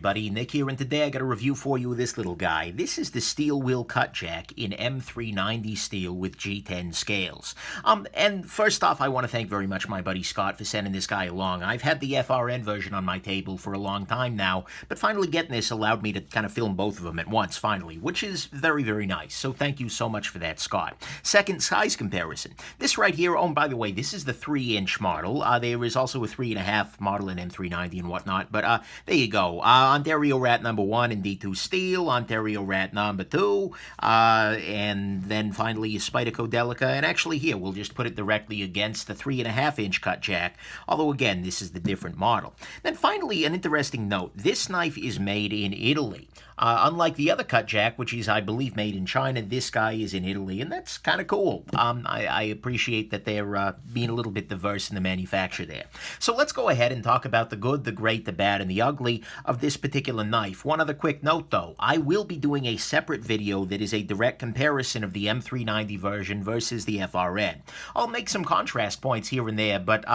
Buddy Nick here, and today I got a review for you of this little guy. This is the Steel Will Cutjack in M390 steel with G10 scales. And first off, I want to thank very much my buddy Scott for sending this guy along. I've had the FRN version on my table for a long time now, but finally getting this allowed me to kind of film both of them at once, finally, which is very, very nice. So thank you so much for that, Scott. Second, size comparison. This right here, oh, and by the way, this is the 3-inch model. There is also a 3.5 model in M390 and whatnot, but there you go. Ontario Rat number 1 in D2 steel, Ontario Rat number 2, and then finally a Spyderco Delica, and actually here we'll just put it directly against the 3.5-inch Cutjack, although again this is the different model. Then finally an interesting note, this knife is made in Italy. Unlike the other Cutjack, which is I believe made in China, this guy is in Italy, and that's kind of cool. I appreciate that they're being a little bit diverse in the manufacture there. So let's go ahead and talk about the good, the great, the bad, and the ugly of this particular knife. One other quick note though, I will be doing a separate video that is a direct comparison of the M390 version versus the FRN. I'll make some contrast points here and there, but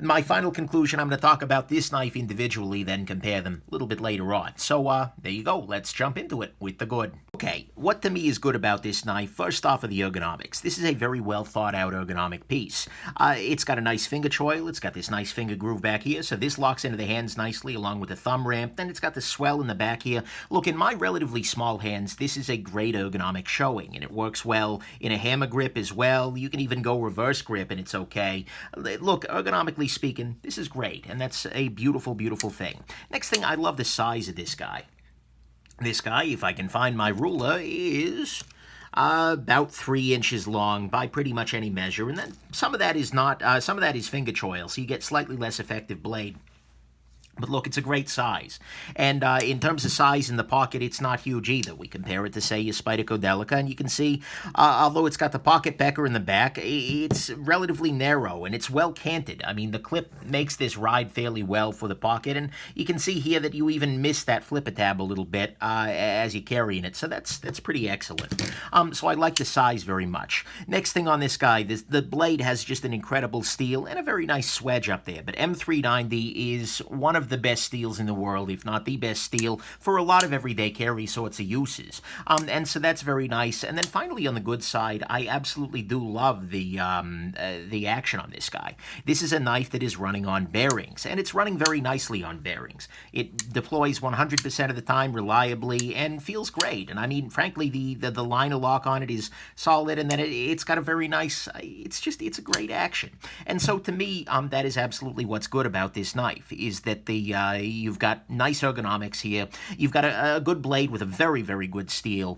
my final conclusion, I'm going to talk about this knife individually, then compare them a little bit later on. So there you go, let's jump into it with the good. Okay, what to me is good about this knife, first off are the ergonomics. This is a very well thought out ergonomic piece. It's got a nice finger choil, it's got this nice finger groove back here, so this locks into the hands nicely along with the thumb ramp. Then it's got the swell in the back here. Look, in my relatively small hands, this is a great ergonomic showing, and it works well in a hammer grip as well. You can even go reverse grip and it's okay. Look, ergonomically speaking, this is great, and that's a beautiful, beautiful thing. Next thing, I love the size of this guy. This guy, if I can find my ruler, is about 3 inches long by pretty much any measure, and then some of that is not, some of that is finger choil, so you get slightly less effective blade. But look, it's a great size. And in terms of size in the pocket, it's not huge either. We compare it to, say, a Spyderco Delica, and you can see, although it's got the pocket pecker in the back, it's relatively narrow, and it's well canted. I mean, the clip makes this ride fairly well for the pocket, and you can see here that you even miss that flipper tab a little bit as you're carrying it, so that's pretty excellent. So I like the size very much. Next thing on this guy, the blade has just an incredible steel and a very nice swedge up there, but M390 is one of the best steels in the world, if not the best steel, for a lot of everyday carry sorts of uses. And so that's very nice. And then finally, on the good side, I absolutely do love the action on this guy. This is a knife that is running on bearings, and it's running very nicely on bearings. It deploys 100% of the time reliably and feels great. And I mean, frankly, the liner lock on it is solid, and then it's got a very nice, it's a great action. And so to me, that is absolutely what's good about this knife, is that you've got nice ergonomics here. You've got a good blade with a very, very good steel.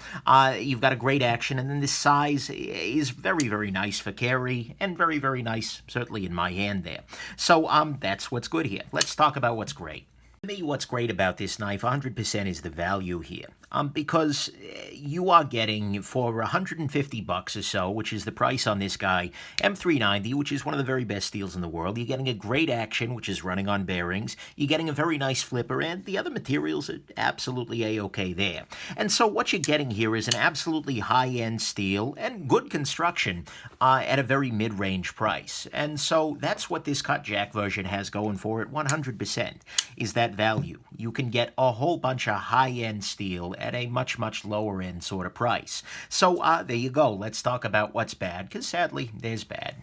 You've got a great action, and then this size is very, very nice for carry, and very, very nice, certainly in my hand there. So that's what's good here. Let's talk about what's great. To me, what's great about this knife 100% is the value here. Because you are getting, for 150 bucks or so, which is the price on this guy, M390, which is one of the very best steels in the world. You're getting a great action, which is running on bearings. You're getting a very nice flipper, and the other materials are absolutely A-okay there. And so what you're getting here is an absolutely high-end steel and good construction at a very mid-range price. And so that's what this Cutjack version has going for it 100%, is that value. You can get a whole bunch of high-end steel at a much, much lower end sort of price. So there you go. Let's talk about what's bad, because sadly, there's bad.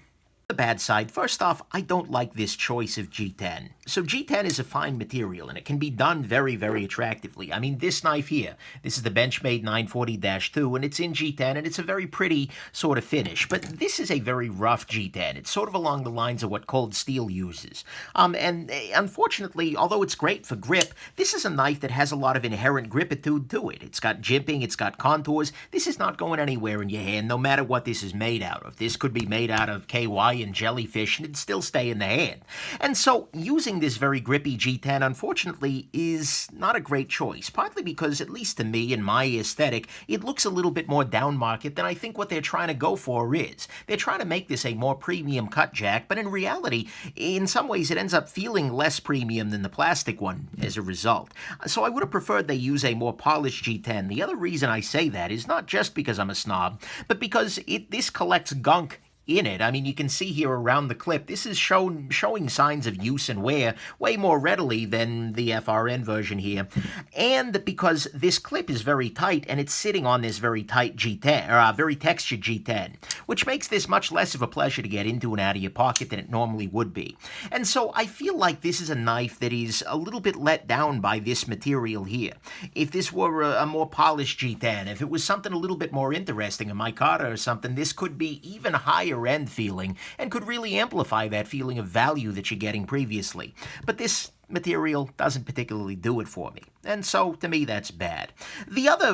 The bad side, first off, I don't like this choice of G10. So G10 is a fine material, and it can be done very, very attractively. I mean, this knife here, this is the Benchmade 940-2, and it's in G10, and it's a very pretty sort of finish. But this is a very rough G10. It's sort of along the lines of what Cold Steel uses. And unfortunately, although it's great for grip, this is a knife that has a lot of inherent gripitude to it. It's got jimping, it's got contours. This is not going anywhere in your hand, no matter what this is made out of. This could be made out of KY and jellyfish, and it'd still stay in the hand. And so using this very grippy G10, unfortunately, is not a great choice, partly because, at least to me, in my aesthetic, it looks a little bit more down market than I think what they're trying to go for is. They're trying to make this a more premium Cutjack, but in reality, in some ways, it ends up feeling less premium than the plastic one as a result. So I would have preferred they use a more polished G10. The other reason I say that is not just because I'm a snob, but because this collects gunk in it. I mean, you can see here around the clip, this is showing signs of use and wear way more readily than the FRN version here. And because this clip is very tight and it's sitting on this very tight G10, or very textured G10, which makes this much less of a pleasure to get into and out of your pocket than it normally would be. And so I feel like this is a knife that is a little bit let down by this material here. If this were a more polished G10, if it was something a little bit more interesting, a micarta or something, this could be even higher end feeling and could really amplify that feeling of value that you're getting previously. But this material doesn't particularly do it for me, and so to me that's bad. The other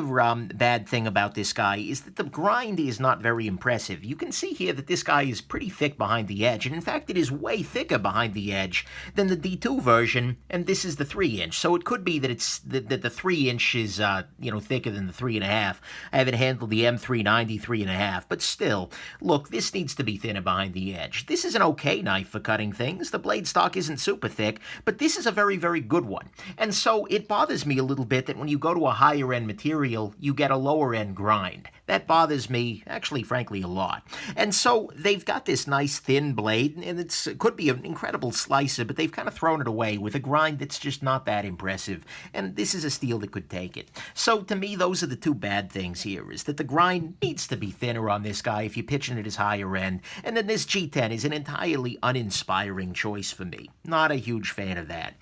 bad thing about this guy is that the grind is not very impressive. You can see here that this guy is pretty thick behind the edge, and in fact it is way thicker behind the edge than the D2 version, and this is the 3-inch, so it could be that it's that the 3-inch is thicker than the 3.5. I haven't handled the M390 3.5, but still, look, this needs to be thinner behind the edge. This is an okay knife for cutting things. The blade stock isn't super thick, but this is a very, very good one. And so it bothers me a little bit that when you go to a higher end material, you get a lower end grind. That bothers me, actually, frankly, a lot. And so they've got this nice thin blade, and it could be an incredible slicer, but they've kind of thrown it away with a grind that's just not that impressive. And this is a steel that could take it. So to me, those are the two bad things here, is that the grind needs to be thinner on this guy if you're pitching it as higher end, and then this G10 is an entirely uninspiring choice for me. Not a huge fan of that.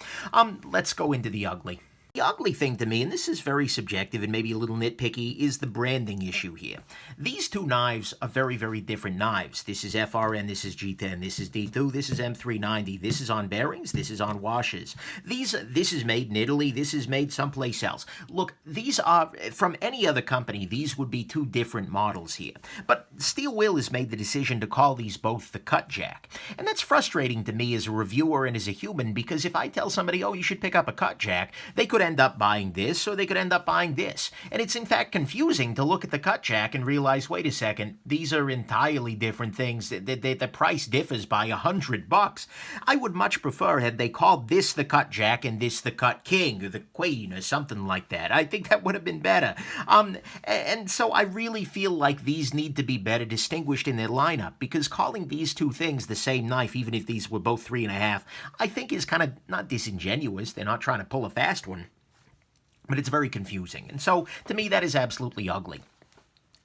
Let's go into the ugly. The ugly thing to me, and this is very subjective and maybe a little nitpicky, is the branding issue here. These two knives are very, very different knives. This is FRN, this is G10, this is D2, this is M390, this is on bearings, this is on washers. This is made in Italy, this is made someplace else. Look, these are, from any other company, these would be two different models here. But Steel Will has made the decision to call these both the Cutjack. And that's frustrating to me as a reviewer and as a human, because if I tell somebody, oh, you should pick up a Cutjack, they could end up buying this, or they could end up buying this. And it's in fact confusing to look at the Cutjack and realize, wait a second, these are entirely different things. The price differs by $100. I would much prefer had they called this the Cutjack and this the Cut King, or the Queen, or something like that. I think that would have been better. And so I really feel like these need to be better distinguished in their lineup, because calling these two things the same knife, even if these were both 3.5, I think is kind of not disingenuous. They're not trying to pull a fast one. But it's very confusing. And so, to me, that is absolutely ugly,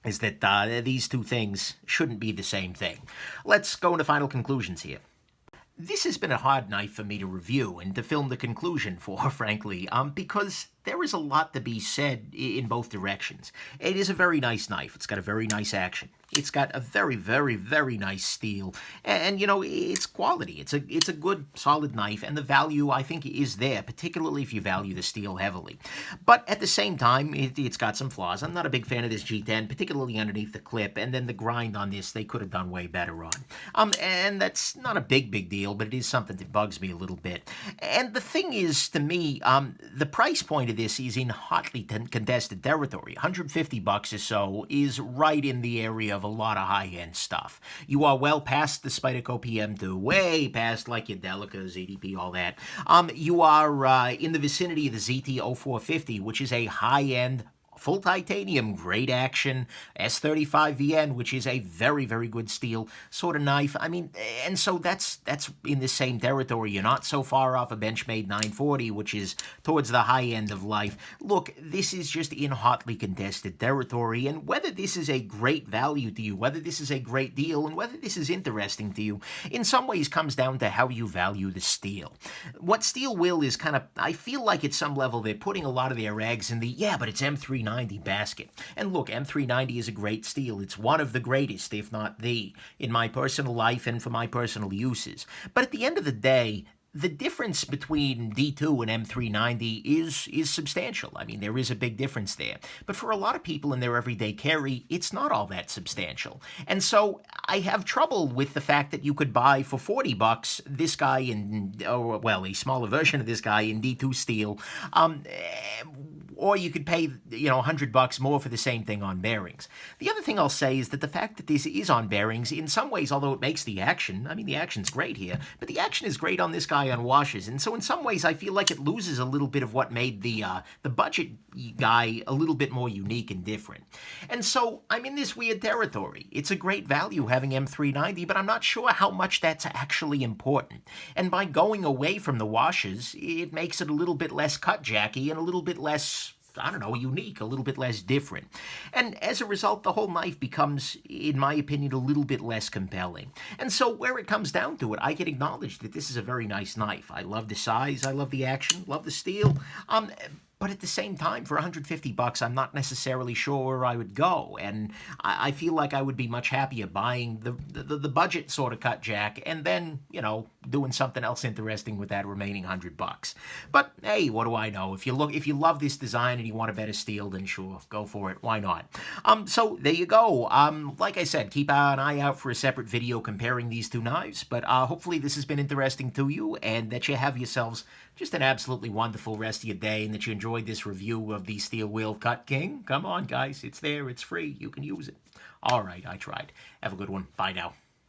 is that these two things shouldn't be the same thing. Let's go into final conclusions here. This has been a hard knife for me to review and to film the conclusion for, frankly, because there is a lot to be said in both directions. It is a very nice knife. It's got a very nice action. It's got a very, very, very nice steel. And you know, it's quality. It's a good, solid knife, and the value, I think, is there, particularly if you value the steel heavily. But at the same time, it's got some flaws. I'm not a big fan of this G10, particularly underneath the clip, and then the grind on this, they could have done way better on. And that's not a big deal, but it is something that bugs me a little bit. And the thing is, to me, the price point of this is in hotly contested territory. $150 or so is right in the area of a lot of high-end stuff. You are well past the Spyderco PM2, way past like your Delica, ZDP, all that. You are in the vicinity of the ZT-0450, which is a high-end full titanium, great action, S35VN, which is a very, very good steel sort of knife. I mean, and so that's in the same territory. You're not so far off a Benchmade 940, which is towards the high end of life. Look, this is just in hotly contested territory, and whether this is a great value to you, whether this is a great deal, and whether this is interesting to you, in some ways comes down to how you value the steel. What Steel Will is kind of, I feel like at some level they're putting a lot of their eggs in the, yeah, but it's M390 basket. And look, M390 is a great steel. It's one of the greatest, if not the, in my personal life and for my personal uses. But at the end of the day, the difference between D2 and M390 is substantial. I mean, there is a big difference there. But for a lot of people in their everyday carry, it's not all that substantial. And so I have trouble with the fact that you could buy for $40 this guy in, well, a smaller version of this guy in D2 steel, or you could pay, $100 more for the same thing on bearings. The other thing I'll say is that the fact that this is on bearings, in some ways, although it makes the action, the action's great here, but the action is great on this guy on washers, and so in some ways I feel like it loses a little bit of what made the budget guy a little bit more unique and different. And so I'm in this weird territory. It's a great value having M390, but I'm not sure how much that's actually important. And by going away from the washers, it makes it a little bit less cutjacky and a little bit less, unique, a little bit less different. And as a result, the whole knife becomes, in my opinion, a little bit less compelling. And so where it comes down to it, I can acknowledge that this is a very nice knife. I love the size, I love the action, love the steel. But at the same time, for $150, I'm not necessarily sure where I would go, and I feel like I would be much happier buying the budget sort of cutjack, and then doing something else interesting with that remaining $100. But hey, what do I know? If you love this design and you want a better steel, then sure, go for it. Why not? So there you go. Like I said, keep an eye out for a separate video comparing these two knives. But hopefully this has been interesting to you, and that you have yourselves just an absolutely wonderful rest of your day, and that you enjoyed this review of the Steel Will Cut King. Come on, guys. It's there. It's free. You can use it. All right, I tried. Have a good one. Bye now.